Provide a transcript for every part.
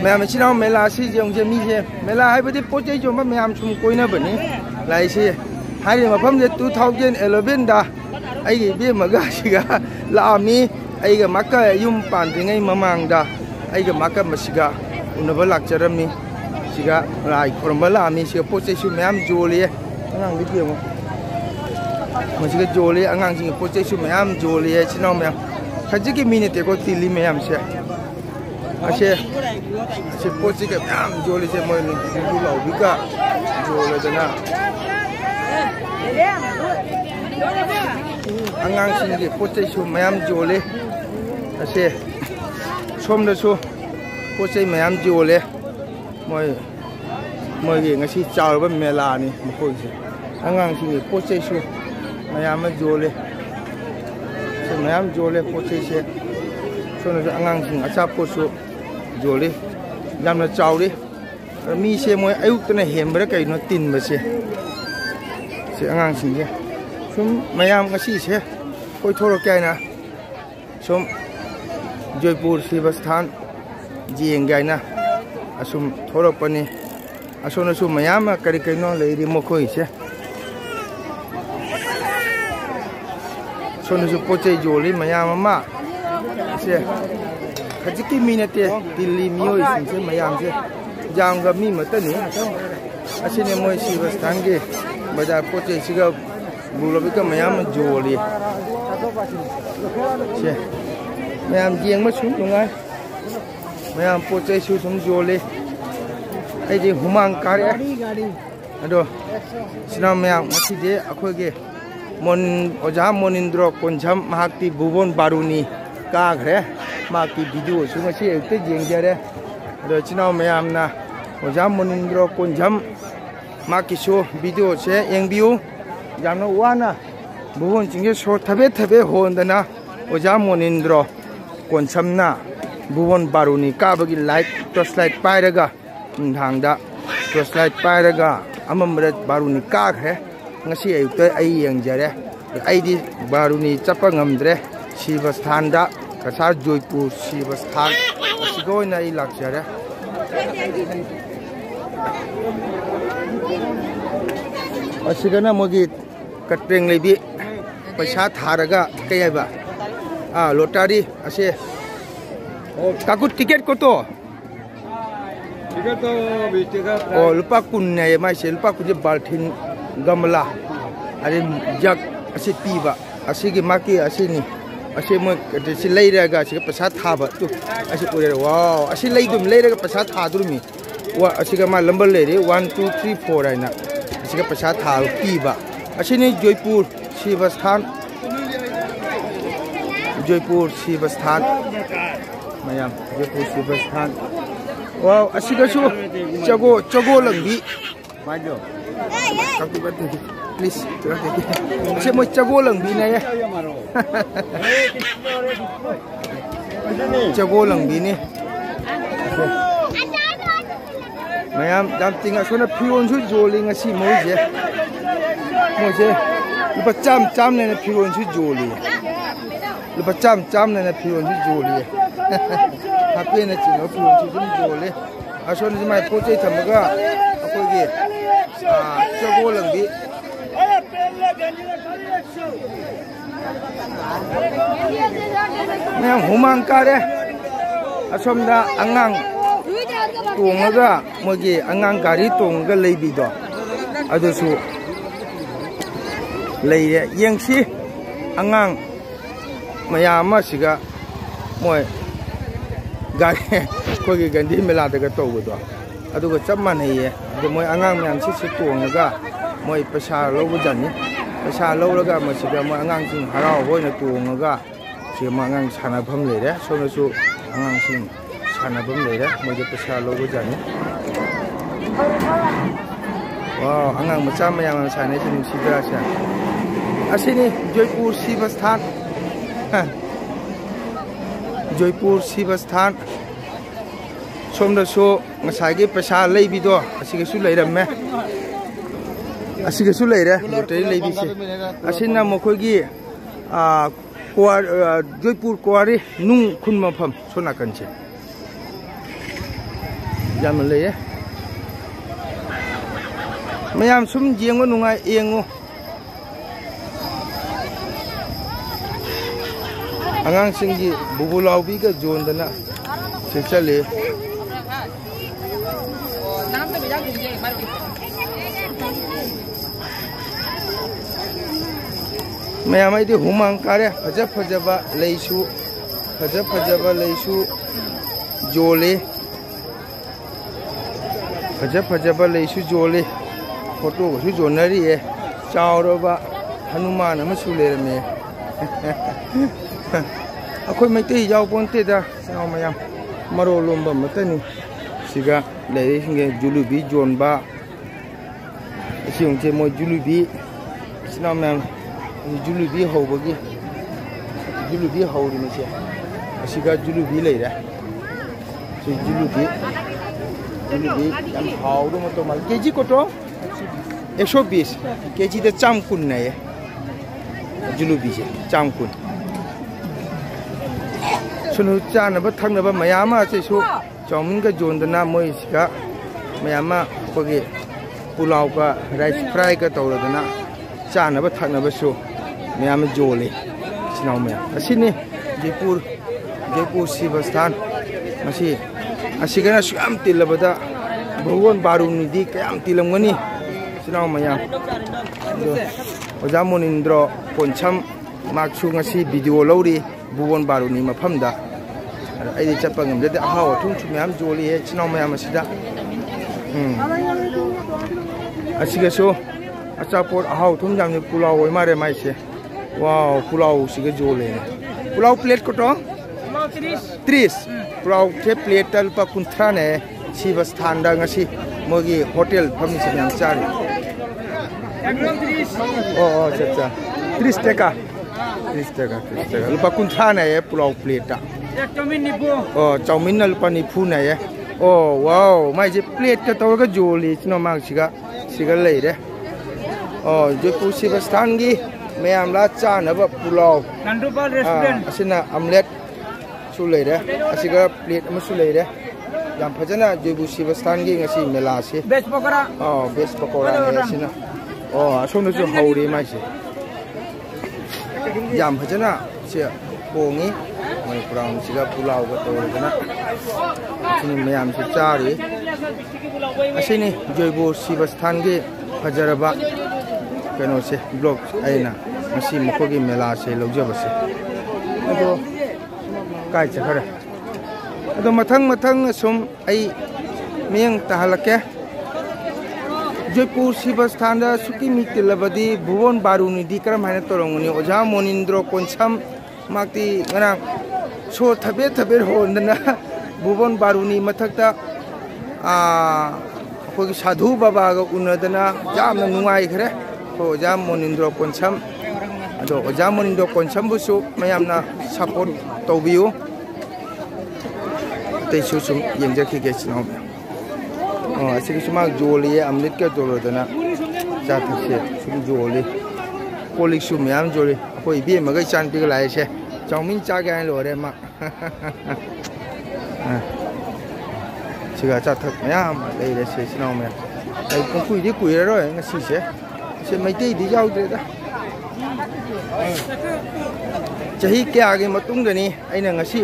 ma'am Chenab मेला से जोंसे मीसे मेला है बदे पोचे जो मैम सुम कोई ना बनी लाइसे हारी मफम जे 2011 दा आई बे मगा सिगा लामी आई गा मक्का युम पांदिङै ममांग दा आई गा मक्का मसिगा उनबा लाक्चरमनी सिगा लाइ खरमबा लामी सिगा पोचे सु मैम जोले angang di piamo masiga jole angang sing poche su ma'am जोले चिनाव मैम खजिकी मिनिट को तिली मैम से असे पोचे के मैम जोले से मोय नि लाउबिका जोले जना angang sing के पोचे सु मैम जोले असे सोमदसु पोचे मैम जोले मोय गे ngasi चावबा मेला नि मखोय से angang sing पोचे सु मैम जोले से मैम जोले पोचे से सोनो angang sing acha पोसु जोले यामना चावरे मी से मोय आयुक्तना हेमबरा कइनो तिन बसे से angang sing से सुम मैम ngasi से कोई थोरो कैना सुम जयपुर शिवस्थान जिंग गायना असुम थोरो पनि असोनो सु मैम करि कइनो लेरि मखोय से सोनो सु पोचे जोली मैम मा से खजिकी मिनते दिल्ली मियोय सिंग से मैम से जांगा मी मतनी असिने मोय शिवस्थान के बाजार पोचे सिगा बुलबिका मैम जोली से मैम जिंग मा सुम नुंगाय मैम पोचे सु सुम जोले ai di humang kare ado sina ma'am ngasi de akhoi ge mon oja monindro konjam mahakti bubon baruni ka gre ma ki video su ngasi ekte jeng jare ado sina ma'am na oja monindro konjam ma ki so video se engbiu jamno wana bubon jingge so thabe hondana oja monindro konsamna bubon baruni ka bagi light torchlight pairaga thangda torchlight pairaga amamrat baruni ka khre ngasi ayukta ai yengjare ai di baruni chapa ngamdre शिवस्थान दा कसार जयपुर शिवस्थान असिगोइना इ लाक्चरे असिगना मोगी कट्रेंग लेबी पैसा थारगा कयबा lottery असे काकु ticket को तो लुपा कुन ने माइसे लुपा कुजे बाल्थिन गमला अरे जग असे पीबा असिगे माकी असिनी असे म से लेरगा असे पैसा थाबा तु असे पुरे वाओ असे लेदुम लेरगा पैसा थादुरमी वा असिगा मा नंबर लेरे 1 2 3 4 आइना असिगा पैसा था पीबा असिनी जयपुर शिवस्थान मैम जयपुर शिवस्थान वाओ असिगासु चगो लंगी माइदो प्लीज से मैं चगो लंगी ने चगो लंगी ने मैम दाम तिंगा सोना फिरोन सु जोलिंग असि मोजे लुपा चाम ने फिरोन सु जोली लुपा चाम ने फिरोन सु जोली हापे ने चिनो फिरोन सु जोले असोन से माय पोचे थमगा अखोगे चगो लंगी मैम हुमांग कारे असोमदा अंगांग तोंगा मोगे अंगांग गाड़ी तोंगा लेबीदो अदुसु लेरे यंगसी अंगांग मयाम सिगा मोय गाड़ी कोगे गंदी मेलादगा तोबदो अदुगा चप मानैये अदु मोय अंगांग मैम से तोंगा मोय पैसा लौबो जानी पैसा लौरगा मसिगा मोय अंगांग सिंग हराव होइना तोंगा से अंगांग सानाफम लेरे सोनसु अंगांग सिंग सानाफम लेरे मोय पैसा लौबो जानी वाओ अंगांग मचा मयाम साने सिंग सिद्रासा असिनी जयपुर शिवस्थान सोमदसु ngसागे पैसा लेबिदो असिगसु लेरमे असिगसु लेरे लॉटरी लेबिसे असिना मखोगी जयपुर कोवारी नुंग खुनमफम सोनाकनसे जाम ले मैम सूम जेंगो नुंगाई एंगो आगांग सिंगी बुबुलाउबी का जोंदना से चले मैम आई हुमांग कारे फज फजबा लेसु फज फजबा लेसु जोले फज फजबा लेसु जोले फोटो को जोनरी है चावरबा हनुमान अमसु लेरमे अखोई मैतई जाव पोंतेदा साव मयाम मरो लोंबा मतनी सिगा लेरे सिंगे जुलुबी जोनबा सिंगे मो जुलुबी सिना मयाम जुलुबी हौबगी जुलुबी हौरिने से सिगा जुलुबी लेरा सि जुलुबी याम हाउदो मतो माल केजी कोटो 120 केजी दे चाम कुन नाय जुलुबी से चाम कुन सुनु चानब थंगनब मयामा सेसु चाउमिन का जोंदना मोइसका मयामा कोगे पुलाव का राइस फ्राई का तौरदना चानब थंगनबसु मयामा जोले सिनाव मया असिने जयपुर शिवस्थान मसी असिगना सुयाम तिलबदा भगवान बारुनिदी कयाम तिलमगनी सिनाव मया ओजा मोनिंद्र पोंछम माक्सु ngasi वीडियो लौरी भगवान बारुनी मफमदा आई चप्पा गमदे अहाव थुम थुम जोली है चिनाव मैम असिगसो अचापोट अहाव थुम जामनि पुलाव मारे माइसे वाव पुलाव सिगे जोले पुलाव प्लेट कोटो 30 पुलाव के प्लेट तलपा कुंथ्रा ने शिवस्थान दा ngasi मोगी होटल फमनि से याम चारी ओ अच्छा 30 टका 30 टका लुपा कुंथ्रा ने पुलाव प्लेट चाउमिन लुपा निफू ने ओ वाव माइजे प्लेट का तौरगा जोली चिनो मांगसिगा सिगा लेरे ओ जयपुर शिवस्थान की मैम ला चानब पुलाव नंदुपाल रेस्टोरेंट असिना ऑमलेट सु लेरे असिगा प्लेट अमसु लेरे याम फजना जयपुर शिवस्थान की ngasi मेला से बेस्ट पकोड़ा बेस्ट पकोड़ा ने असिना असोनसु हौरी माइसे याम फजना से पोंगी मैं पुरान सिगा पुलाव का तौरदना सिनी मैम से चारी असिनी जयपुर शिवस्थान की फजरबा कनो से ब्लॉग आइना मसी मखोगी मेला से लौजबसे अदो काय चखरे अदो मथंग सुम आई मियंग तहलके जयपुर शिवस्थान दा सुकी मितिलबदी भुवन बारुनिदी करम हाने तोरंगनी ओझा मोनिंद्र कोनछम माक्ति गना सो थबे होंदना भुवन बारुनी मथकता अखोगी साधु बाबा गा उनदना जामना नुंगाइखरे ओझा मोनिंद्र कोनछम अदो ओझा मोनिंद्र कोनछम बुसु मयामना सपोर्ट तौबियो तैसु सुम यंगजखिगे सिनाव असिगे सुमा जोली अमृत के तोरदना जाथसे सुम जोली कोलिक्सु मयाम जोली अखोई बे मगै चानपिग लाइसे चाउमिन चागे लोरे मा सिगा चाथक मयाम लेरे से सिनाव मे आई कुकुइदि कुइरो ngasi से मैतै दि जाउद्रेदा चही के आगे मतुंगनी आइना ngasi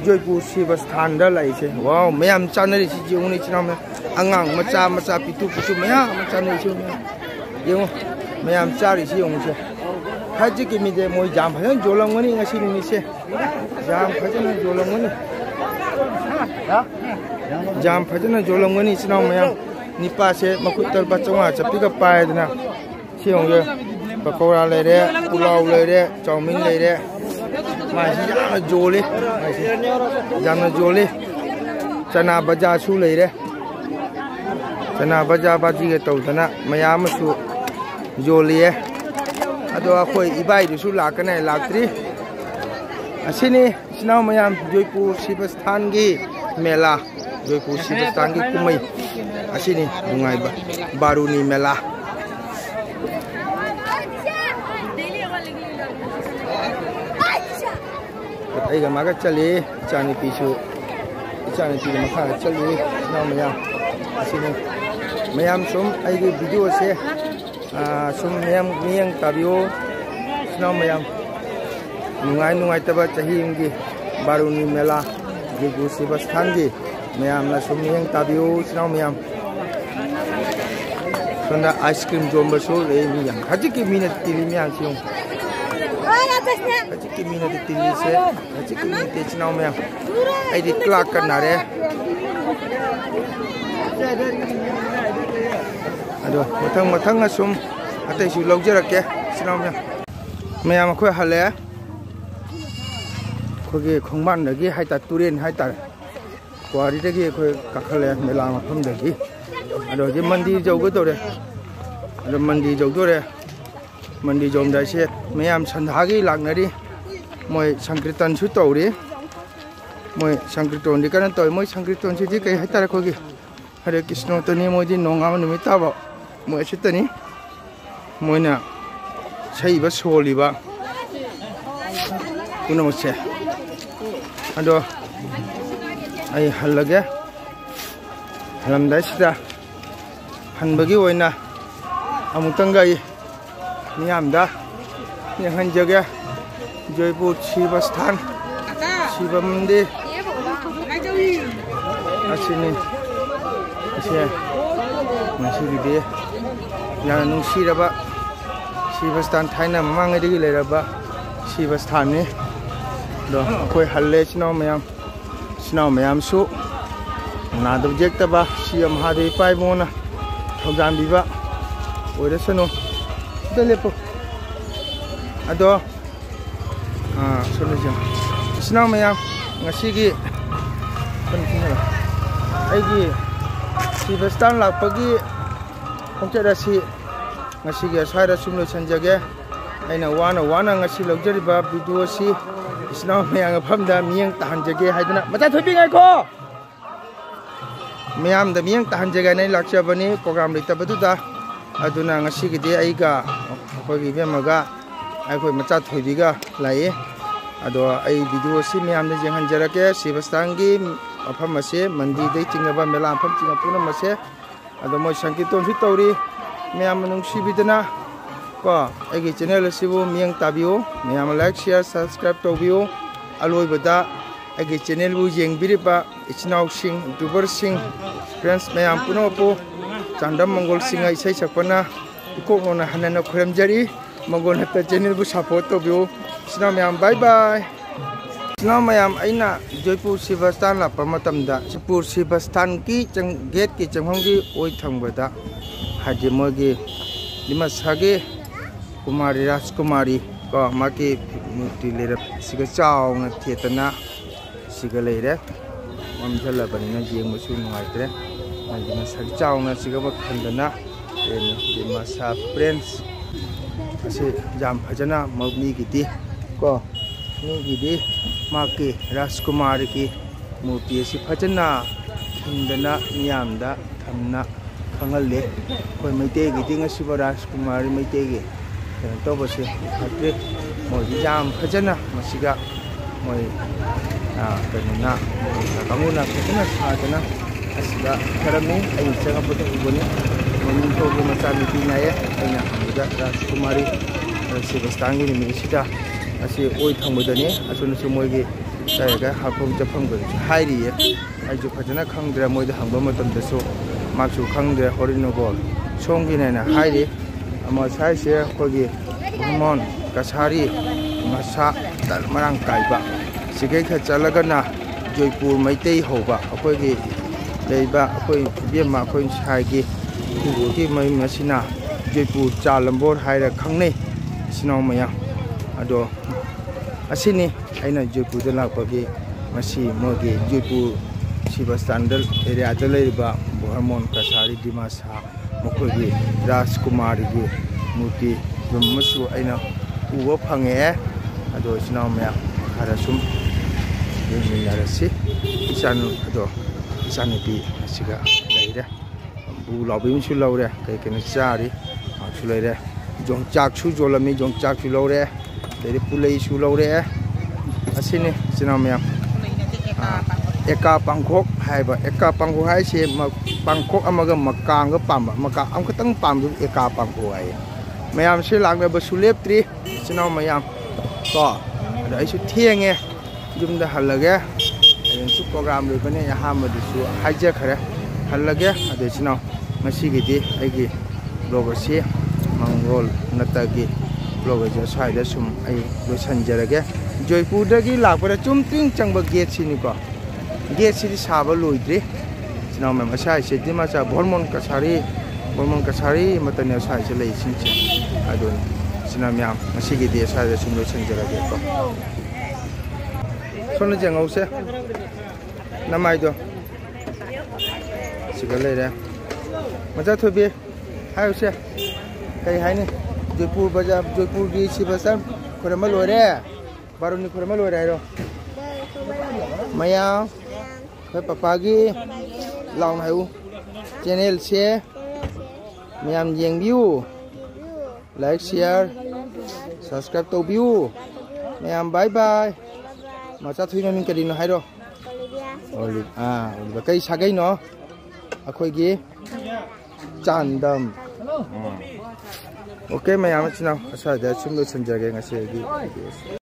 जयपुर शिवस्थान दा लाइसे वाव मयाम चानरि सि जेउनि चिनाव मे अंगांग मचा पितु मयाम चानरि सि येंगो मयाम चारि सि योंसे हाजी की मिदे मोई जाम फजन जोलंगनी ngasi निसे जाम फजन जोलंगनी जाम फजन जोलंगनी चिनाव मयाम निपा से मकुतल बचवा चपिगा पायदना सियोंगे पकोड़ा लेरे पुलाव लेरे चाउमिन लेरे माइसी जाना जोले जाना जोले चना बजा सु लेरे चना बजा बाजी के तौदना मयाम सु जोलिए अदो अखोई इबाई दुसु लाकने लाक्त्री असिनी सिनाव मयाम जयपुर शिवस्थान की मेला जयपुर शिवस्थान की कुमई असिनी नुंगाइबा बारुनी मेला आइगा मागा चले चानी पीछू चाने मखा चली मैम मैम सूम वीडियो से सूम मैम मियंग ताबियो मैम नुंगाइतब चाही की बारूनी मेला जिगु शिवस्थान की मैम सूम मियंग ताबियो मैम सोना आइसक्रीम जोंबसु हजी की मीन तिली मैम हजी की मीन तिली से हजी की मीन चिनाव मैम आई क्लाक करनारे अदो मथंग मथंग सूम अतैसु लौजरके चिनाव मैम अखोय हले अखोगे खोंबानदगी हाइता तुरेन हाइता क्वारीदगी अखोय काखले मेला मफमदगी अदो जे मंदिर जौगदोरे अदो मंदिर जौदोरे मंदिर जौमदाइसे मैम संधागी लांगनरी मोय संकीर्तन सु तौरी मोय संकीर्तन दि कन तोय मोय संकीर्तन सिदि कै हाइता अखोगे हरे कृष्ण तनी मोयदि नोंगाम निमिताबो मोय सितनी मोयना सैबा सोलिबा पुनमसे अदो आई हल्लगे हलमदाइसिदा हनबगी ओइना अमुतंगा मियामदा यहंजगे जयपुर शिवस्थान शिव मंदिर असिनी असे मसिगिदे याना नुंसिरबा शिवस्थान थाइना ममांगदगी लेरबा शिवस्थान ने दो कोई हल्ले चिनाव मैम सु नादब जेक्तबा सीएम हादे पाइबोना थौजानबिबा ओइरसनो लेपो अदो सोनोजो चिनाव मैम ngasiगी aigi शिवस्थान लापगी खोंचरासी ngasiगी aswaida sum loisanjage aina wana ngasi lojariba video si isnaw ma'am famda miyang tahanjage haidana macha thobi ngai ko ma'am दा miyang tahanjage nei lakchabani program leitabadu aduna ngasigidi aiga akhoi bemaga akhoi macha thobiga lai ado ai video si ma'am दा jenghanjarake शिवस्थान gi afam ase mandi dei chingaba mela afam chinga puna mase ado moi sankirtan su tawri ma'am nungsi bidana ko ai channel sibu miyang tabiyo ma'am like share subscribe tawbiyo aloi bada ai channel bu yengbiriba ichnaw sing youtuber sing friends ma'am puno po chandam mongol singa isai sakpana ko ngona hanana khuremjari mongol hata channel bu support tawbiyo sina ma'am bye bye sina ma'am aina Jaipur Shivasthan लाप मतमदा जयपुर शिवस्थान की gate की चंगहंगी ओइ थंगबदा हाजे मोगे दिमासागे कुमारी राजकुमारी को माके मूर्ति लेरे सिगा चावना थेतना सिगा लेरे ममजला बनिना जेंगमसु नुवाइत्रे Dimasa चावना सिगा बखंदना Dimasa Prince असे जाम फजना मगनी गिदी को नी गिदी माके राजकुमारी की मूर्ति असे फजना खिंदना नियामदा थमना खंगले कोई मैते गिदी ngasiba राजकुमारी मैते गे तबसे फत्रे मोई जाम फजना मसिगा मोई कनुना कामुना फजना साजना असिगा खरमनी आई जगह पते उबने मनिन तो के मचा मिटी नाये आइना हमगा राजकुमारी शिवस्थान गी निमिसिदा असे ओइ थंबदने असुनसु मोइगे जायगा हाफम जफम गो हाइरिये आइजु फजना खंगद्रा मोइदा हंगबा मतमदसु मासु खंगद्रा हरिनगोल सोंगिनेना हाइरि अमा साइसे खोगी मन कसारी मसा तरमरंग काइबा सिगे ख चलगना जयपुर मैतै होबा अखोगी लेबा अखोई बेमा अखोई साइगी की मै मसिना जयपुर चालंबोर हाइरा खंगनै सिनाव मैम अदो असिनी आइना जयपुर दा लापगी मसी मोगे जयपुर शिवस्थान एरिया दा लेबा बोहरमोन कसारी दिमासा मखोगी राजकुमारी की मूर्ति मसु आइना उबो फंगे अदो सिनाव मैम खरा सुम येमिनारसी इसान अदो इसानुपी सिगा लेरे बु लाबिमसु लौरे कई कने चारी आसु लेरे जोंचाकसु जोलमी जोंचाकसु लौरे लेरे पुलैसु लौरे असिने सिनाव मैम एका पांखोक हाइबा एका पांखोक हाइसे पांखोक अमगा मकांग पाम मका अमखतंग पाम एका पांखोक हाइ मयाम से लांगबा सुलेप्त्री सिनाव मयाम तो अइसु थेंगे जुमदा हल्लगे अयसु प्रोग्राम लेबने यहामदसु हाइजे खरे हल्लगे अदसिनाव मसिगिदि आइगी ब्लॉग से मंगोल नतगी ब्लॉग जो साइड सुम आई लोसनजरगे जयपुरदगी लापरे चुमत्रिंग चंग गेट सिनिको गेट सिदि साबा लोइद्रि सिनाव मेम असाइ से दिमाचा भोरमोन कसारी मतने साइ से लई सिंचे अदुन सिना म्याम मसिगिदि साइड सुम लोसनजरगे को सोन जेंगौ से नमाइदो सिगा लेरे मजा थोबे हाय से कई हाय ने जयपुर बाजार जयपुर की सिबसम खुरम लोरे बारुनी खुरम लोरे रो मया खै पापा की लाउन हायु चैनल से मयाम येंबिउ लाइक शेयर सब्सक्राइब तो बिउ मयाम बाय बाय मचा थुइनो मिन कदिनो हायरो ओली कई सागै न अखोगी चांदम ओके मैं यहाँ चिनाव असा सुम लोसनजरगे